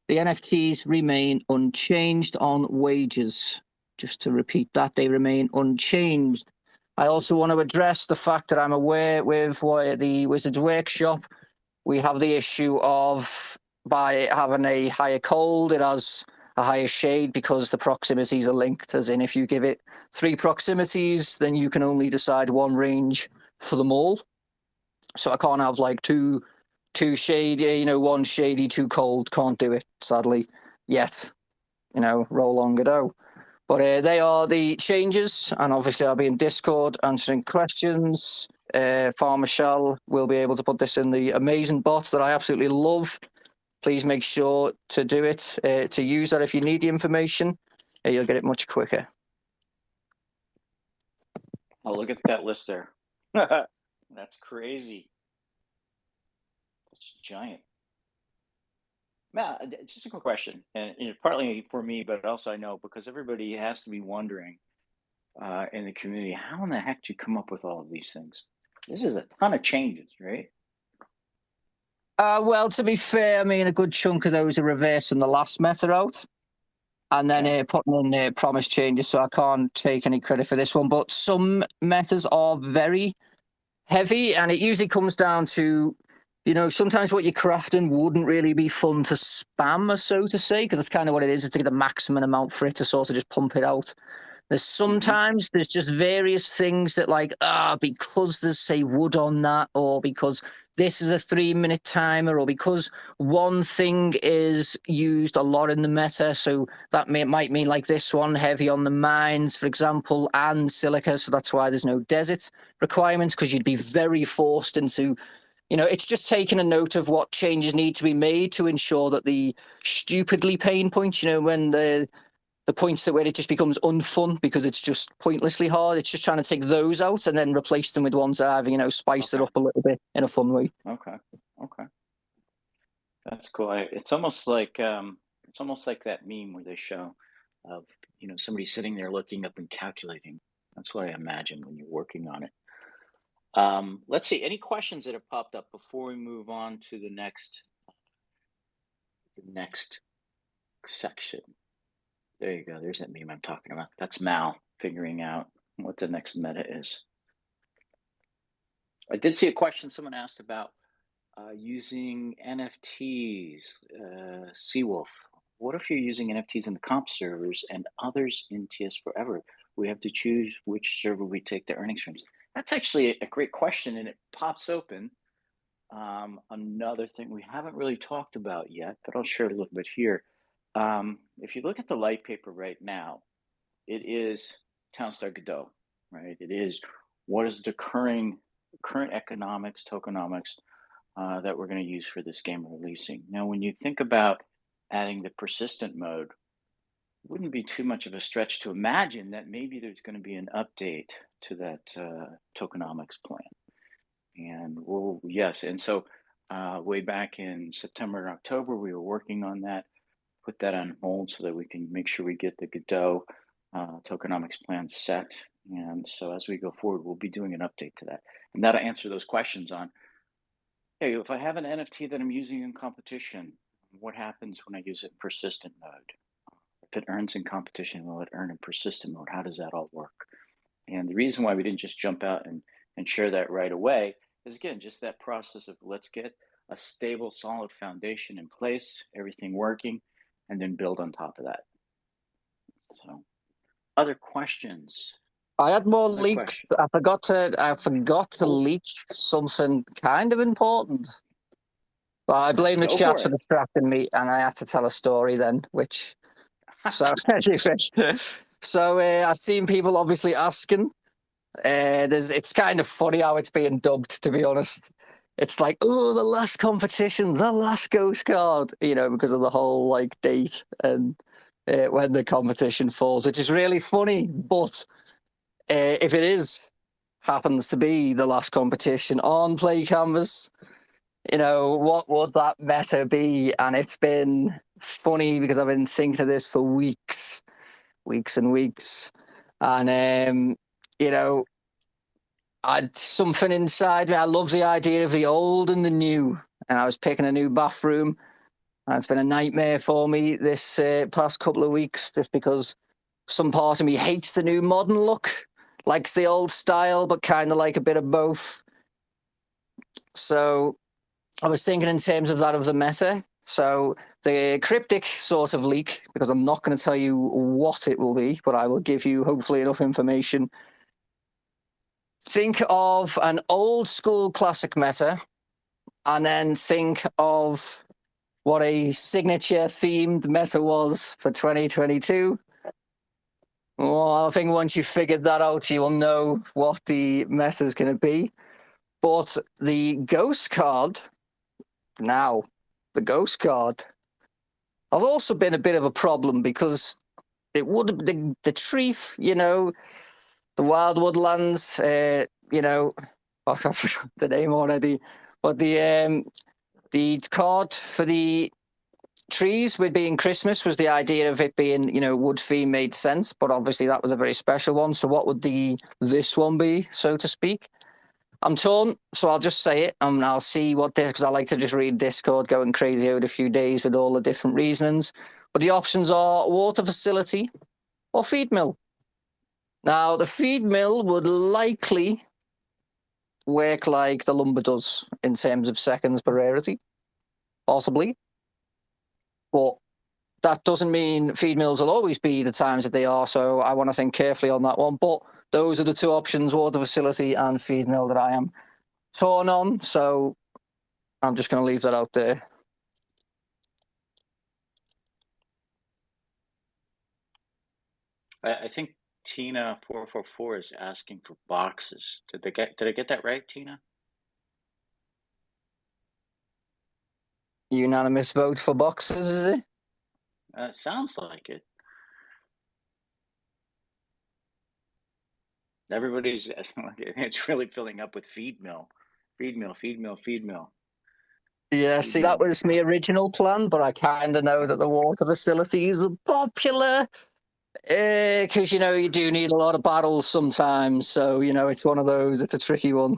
The NFTs remain unchanged on wages. Just to repeat that, they remain unchanged. I also want to address the fact that I'm aware with the Wizards Workshop, we have the issue of by having a higher cold, it has a higher shade because the proximities are linked. As in, if you give it 3 proximities, then you can only decide 1 range for them all. So I can't have like two shady, 1 shady, 2 cold. Can't do it, sadly, yet. Roll on Godot. But they are the changes, and obviously I'll be in Discord answering questions. Farmer Shell will be able to put this in the amazing bot that I absolutely love. Please make sure to do it, to use that if you need the information. You'll get it much quicker. Oh, look at that list there. That's crazy. That's giant. Matt, just a quick question, and partly for me, but also I know because everybody has to be wondering in the community, how in the heck do you come up with all of these things? This is a ton of changes, right? Well, to be fair, I mean, a good chunk of those are reversing the last meta out, and then putting in promise changes, so I can't take any credit for this one. But some metas are very heavy, and it usually comes down to, sometimes what you're crafting wouldn't really be fun to spam, so to say, because that's kind of what it is. It's to get the maximum amount for it to sort of just pump it out. There's sometimes there's just various things that because there's say wood on that, or because this is a 3-minute timer, or because one thing is used a lot in the meta, so that might mean like this one, heavy on the mines, for example, and silica, so that's why there's no desert requirements, because you'd be very forced into, it's just taking a note of what changes need to be made to ensure that the stupidly pain points, when the points where it just becomes unfun because it's just pointlessly hard. It's just trying to take those out and then replace them with ones that have, spiced it up a little bit in a fun way. Okay. That's cool. It's almost like that meme where they show of somebody sitting there looking up and calculating. That's what I imagine when you're working on it. Let's see. Any questions that have popped up before we move on to the next section? There you go. There's that meme I'm talking about. That's Mal figuring out what the next meta is. I did see a question someone asked about using NFTs. Seawolf, what if you're using NFTs in the comp servers and others in TS Forever? We have to choose which server we take the earnings from. That's actually a great question, and it pops open another thing we haven't really talked about yet, but I'll share a little bit here. If you look at the light paper right now, it is Townstar Godot, right? It is what is the current economics, tokenomics that we're going to use for this game releasing. Now, when you think about adding the persistent mode, it wouldn't be too much of a stretch to imagine that maybe there's going to be an update to that tokenomics plan. And so way back in September and October, we were working on that, put that on hold so that we can make sure we get the Godot tokenomics plan set. And so as we go forward, we'll be doing an update to that. And that'll answer those questions on, hey, if I have an NFT that I'm using in competition, what happens when I use it in persistent mode? If it earns in competition, will it earn in persistent mode? How does that all work? And the reason why we didn't just jump out and share that right away is, again, just that process of let's get a stable, solid foundation in place, everything working, and then build on top of that. So, other questions? I had more leaks. I forgot to leak something kind of important. Well, I blame the chat for distracting me, and I had to tell a story then, which. So, I've seen people obviously asking. It's kind of funny how it's being dubbed, to be honest. It's like, oh, the last competition, the last ghost card, because of the whole date and when the competition falls, which is really funny. But if it happens to be the last competition on Play Canvas, what would that meta be? And it's been funny because I've been thinking of this for weeks and weeks. And, I'd something inside me. I love the idea of the old and the new. And I was picking a new bathroom. And it's been a nightmare for me this past couple of weeks, just because some part of me hates the new modern look, likes the old style, but kind of like a bit of both. So I was thinking in terms of that of the meta. So the cryptic sort of leak, because I'm not going to tell you what it will be, but I will give you hopefully enough information. Think of an old school classic meta, and then think of what a signature themed meta was for 2022. Well, I think once you've figured that out, you will know what the meta is going to be. But the ghost card, now, the ghost card, has also been a bit of a problem because it would have the Treef, the Wild Woodlands, I forgot the name already, but the card for the trees with being Christmas was the idea of it being, wood theme made sense, but obviously that was a very special one. So what would this one be, so to speak? I'm torn, so I'll just say it, and I'll see what this, because I like to just read Discord going crazy out a few days with all the different reasonings. But the options are water facility or feed mill. Now, the feed mill would likely work like the lumber does in terms of seconds per rarity, possibly. But that doesn't mean feed mills will always be the times that they are, so I want to think carefully on that one. But those are the two options, water facility and feed mill, that I am torn on, so I'm just going to leave that out there. I think Tina444 is asking for boxes. Did I get that right, Tina? Unanimous vote for boxes, is it? Sounds like it. Everybody's it's really filling up with feed mill. Feed mill, feed mill, feed mill. Yeah, see, that was my original plan, but I kind of know that the water facilities are popular because, you do need a lot of battles sometimes. So, it's one of those, it's a tricky one.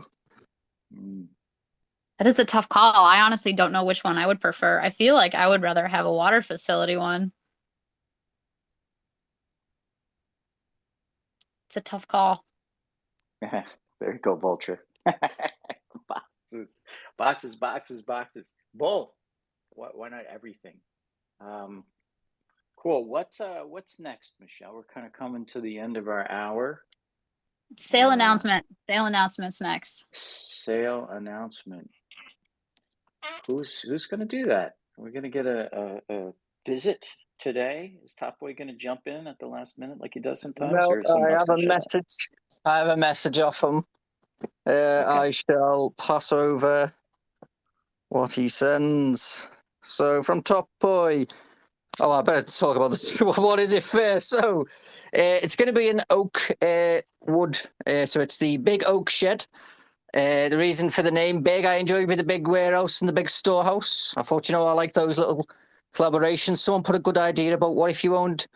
That is a tough call. I honestly don't know which one I would prefer. I feel like I would rather have a water facility one. It's a tough call. There you go, Vulture. Boxes. Both. Why not everything? Cool. What's next, Michelle? We're kind of coming to the end of our hour. Sale announcement. Sale announcement's next. Sale announcement. Who's going to do that? We're going to get a visit today. Is Top Boy going to jump in at the last minute like he does sometimes, No, or is someone else I going to show up? have a message off him. Okay. I shall pass over what he sends. So from Top Boy. Oh, I better talk about this. What is it first? So, it's going to be an oak wood. So it's the big oak shed. The reason for the name big, I enjoy with the big warehouse and the big storehouse. I thought, I like those little collaborations. Someone put a good idea about what if you owned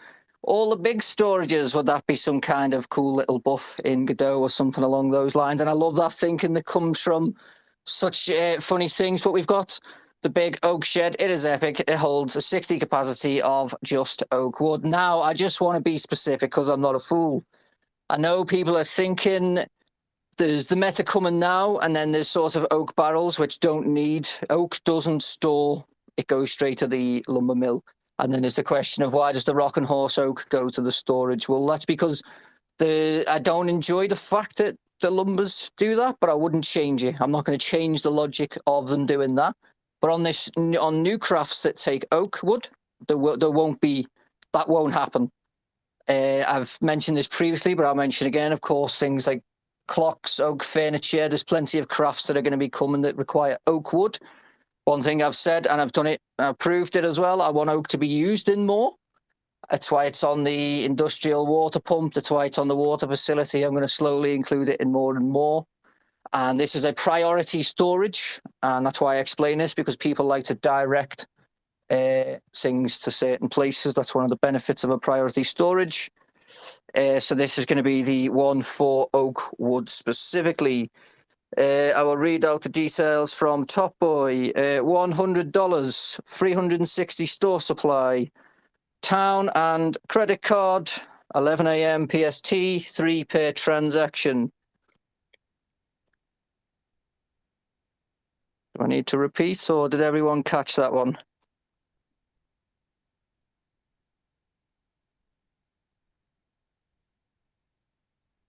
all the big storages? Would that be some kind of cool little buff in Godot or something along those lines? And I love that thinking that comes from such funny things. But we've got the big oak shed. It is epic. It holds a 60 capacity of just oak wood. Now, I just want to be specific because I'm not a fool. I know people are thinking there's the meta coming now, and then there's sort of oak barrels, which oak doesn't store, it goes straight to the lumber mill. And then there's the question of why does the rock and horse oak go to the storage? Well, that's because I don't enjoy the fact that the lumbers do that, but I wouldn't change it. I'm not going to change the logic of them doing that. But on new crafts that take oak wood, there won't be, that won't happen. I've mentioned this previously, but I'll mention again, of course, things like clocks, oak furniture. There's plenty of crafts that are going to be coming that require oak wood. One thing I've said, and I've done it, I've proved it as well, I want oak to be used in more. That's why it's on the industrial water pump. That's why it's on the water facility. I'm going to slowly include it in more and more. And this is a priority storage. And that's why I explain this, because people like to direct things to certain places. That's one of the benefits of a priority storage. So this is going to be the one for oak wood specifically. I will read out the details from Top Boy. $100, 360 store supply, town and credit card, 11 a.m. PST, 3 per transaction. Do I need to repeat, or did everyone catch that one?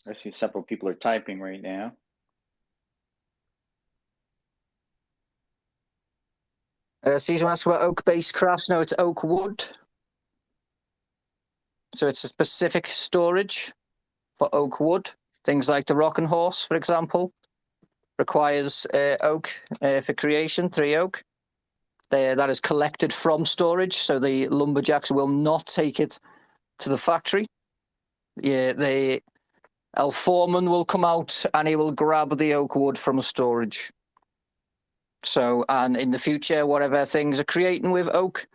I see several people are typing right now. Season asks about oak-based crafts. No, it's oak wood. So it's a specific storage for oak wood. Things like the rocking horse, for example, requires oak for creation, 3 oak. That is collected from storage, so the lumberjacks will not take it to the factory. Yeah, the foreman will come out and he will grab the oak wood from storage. So, and in the future, whatever things are creating with oak,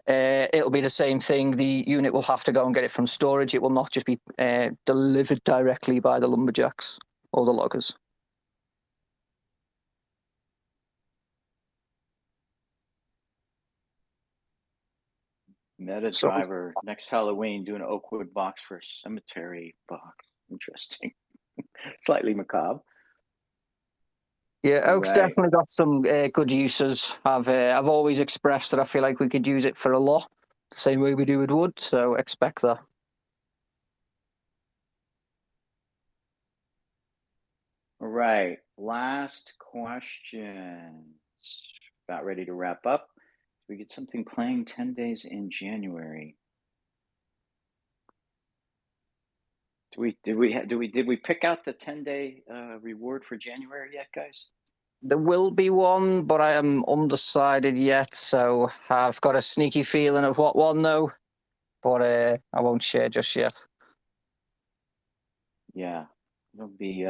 it'll be the same thing. The unit will have to go and get it from storage. It will not just be delivered directly by the lumberjacks or the loggers. Meta driver next Halloween doing an Oakwood box for a cemetery box. Interesting. Slightly macabre. Yeah, All oak's right. definitely got some good uses. I've always expressed that I feel like we could use it for a lot, the same way we do with wood. So expect that. All right. Last question. About ready to wrap up. We get something playing 10 days in January. Did we pick out the 10-day reward for January yet, guys? There will be one, but I am undecided yet. So I've got a sneaky feeling of what one though, but I won't share just yet. Yeah, it'll be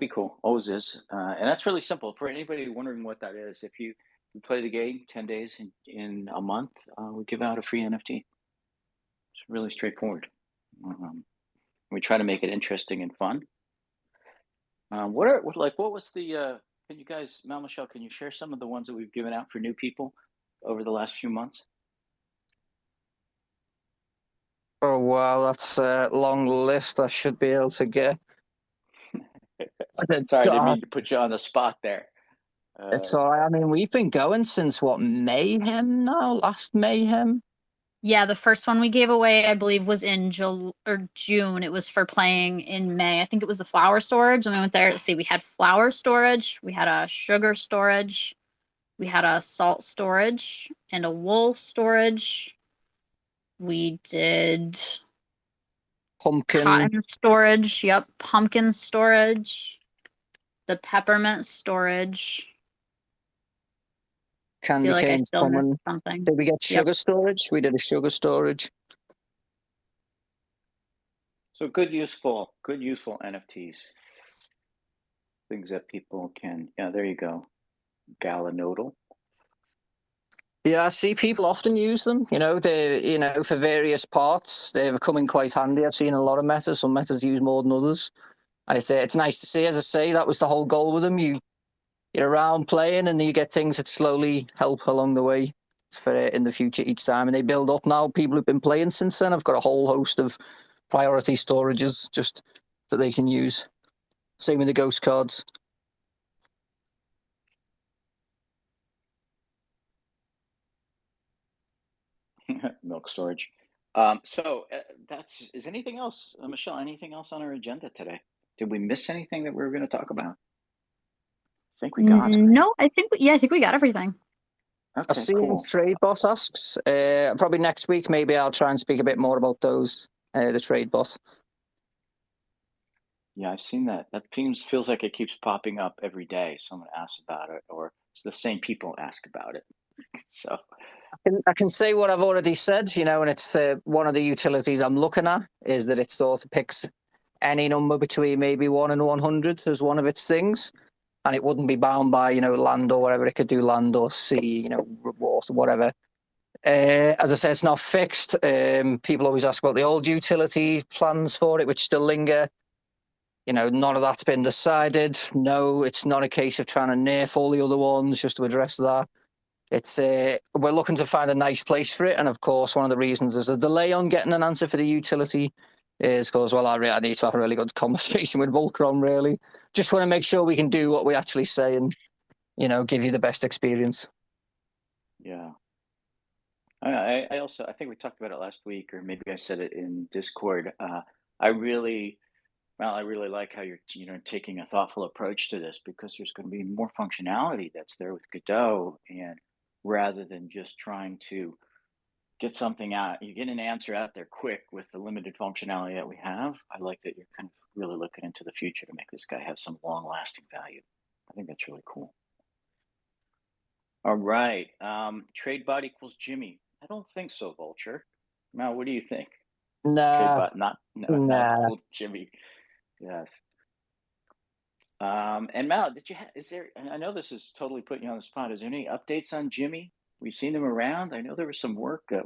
cool. Always is, and that's really simple for anybody wondering what that is. If you play the game 10 days in a month, we give out a free NFT. It's really straightforward. We try to make it interesting and fun. What was the? Can you guys, Mal Michelle, can you share some of the ones that we've given out for new people over the last few months? Oh wow, that's a long list. I should be able to get. Sorry, I didn't mean to put you on the spot there. It's all right. I mean, we've been going since what, Mayhem now? Last Mayhem? Yeah, the first one we gave away, I believe, was in June. It was for playing in May. I think it was the flower storage. And we went there to see. We had flower storage, we had a sugar storage, we had a salt storage, and a wool storage. We did Pumpkin. cotton storage. Yep, pumpkin storage. The peppermint storage. I Candy feel like I canes still coming. missed something. Did we get sugar storage? We did a sugar storage. So good useful NFTs. Things that people can, yeah, there you go. Gala nodal. Yeah, I see people often use them. For various parts. They've come in quite handy. I've seen a lot of metas. Some metas use more than others. And it's nice to see. As I say, that was the whole goal with them. You're around playing, and you get things that slowly help along the way for in the future each time, and they build up. Now people who've been playing since then have got a whole host of priority storages just that they can use. Same with the ghost cards. Milk storage. Is anything else, Michelle, anything else on our agenda today? Did we miss anything that we were going to talk about? I think we got it. No, I think we got everything. Okay, I've seen cool. Trade Boss asks. Probably next week, maybe I'll try and speak a bit more about those. The Trade Boss. Yeah, I've seen that. That feels like it keeps popping up every day. Someone asks about it, or it's the same people ask about it. So I can say what I've already said, and it's one of the utilities I'm looking at is that it sort of picks any number between maybe 1 and 100 as one of its things. And it wouldn't be bound by, land or whatever. It could do land or sea, water, whatever. As I say, it's not fixed. People always ask about the old utility plans for it, which still linger. None of that's been decided. No, it's not a case of trying to nerf all the other ones just to address that. It's we're looking to find a nice place for it, and of course, one of the reasons there's a delay on getting an answer for the utility is because, well, I need to have a really good conversation with Volcron. Really, just want to make sure we can do what we actually say and give you the best experience. Yeah. I think we talked about it last week, or maybe I said it in Discord. I really like how you're taking a thoughtful approach to this, because there's going to be more functionality that's there with Godot, and rather than just trying to get something out, you get an answer out there quick with the limited functionality that we have. I like that you're kind of really looking into the future to make this guy have some long-lasting value. I think that's really cool. All right. Trade bot equals Jimmy. I don't think so, Vulture. Now, what do you think? Trade Nah, bot not nah. equal Jimmy. Yes. And Mal, is there, and I know this is totally putting you on the spot. Is there any updates on Jimmy? We've seen him around. I know there was some work that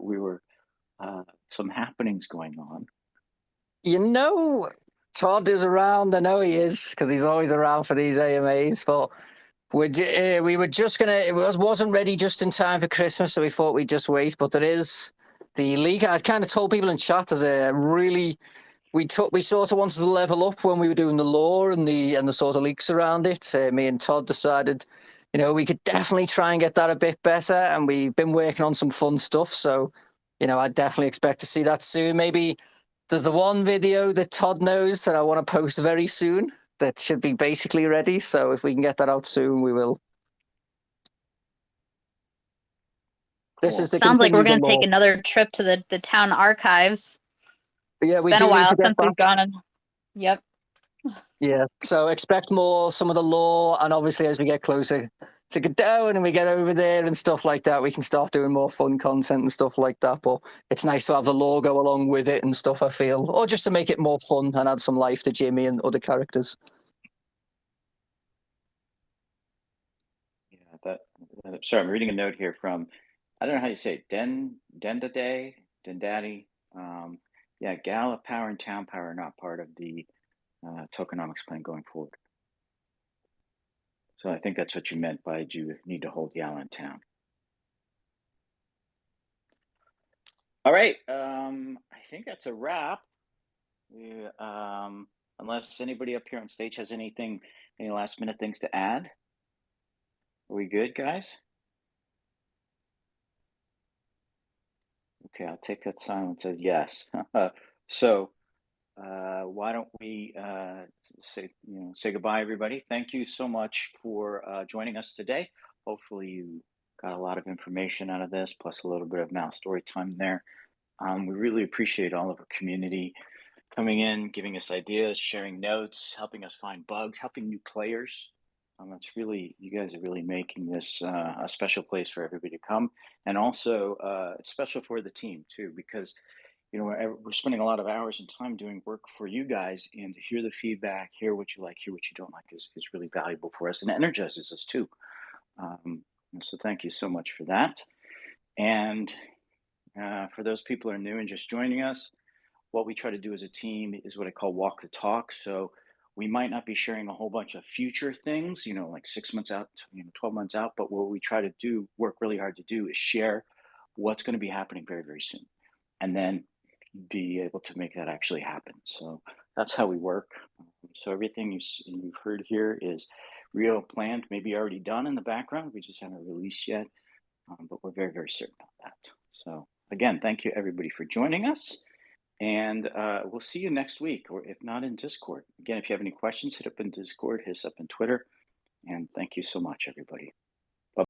some happenings going on. Todd is around. I know he is because he's always around for these AMAs. But we were just gonna. It wasn't ready just in time for Christmas, so we thought we'd just wait. But there is the league. I kind of told people in chat as a really. We sort of wanted to level up when we were doing the lore and the sort of leaks around it. Me and Todd decided, we could definitely try and get that a bit better, and we've been working on some fun stuff. So, I definitely expect to see that soon. Maybe there's the one video that Todd knows that I want to post very soon that should be basically ready. So if we can get that out soon, we will. Cool. This is the Sounds like we're going to take lore. another trip to the town archives. Yeah, It's we been do a need while to get since back. we've gone. Yep. Yeah, so expect some of the lore, and obviously as we get closer to Godot and we get over there and stuff like that, we can start doing more fun content and stuff like that. But it's nice to have the lore go along with it and stuff, I feel, or just to make it more fun and add some life to Jimmy and other characters. Yeah, sorry, I'm reading a note here from, I don't know how you say it, Dendaddy. Yeah, Gala Power and Town Power are not part of the tokenomics plan going forward. So I think that's what you meant by you need to hold Gala in town. All right, I think that's a wrap. Unless anybody up here on stage has any last minute things to add. Are we good, guys? Okay, I'll take that silence as yes. So why don't we say goodbye, everybody. Thank you so much for joining us today. Hopefully you got a lot of information out of this, plus a little bit of Mal story time there. We really appreciate all of our community coming in, giving us ideas, sharing notes, helping us find bugs, helping new players. You guys are really making this a special place for everybody to come. And also it's special for the team too, because we're spending a lot of hours and time doing work for you guys, and to hear the feedback, hear what you like, hear what you don't like is really valuable for us and energizes us too. So thank you so much for that. And for those people who are new and just joining us, what we try to do as a team is what I call walk the talk. So we might not be sharing a whole bunch of future things, like 6 months out, 12 months out, but what we try to work really hard to do is share what's going to be happening very, very soon. And then be able to make that actually happen. So that's how we work. So everything you've heard here is real, planned, maybe already done in the background. We just haven't released yet, but we're very, very certain of that. So again, thank you everybody for joining us. And we'll see you next week, or if not in Discord. Again, if you have any questions, hit up in Discord, hit us up in Twitter. And thank you so much, everybody.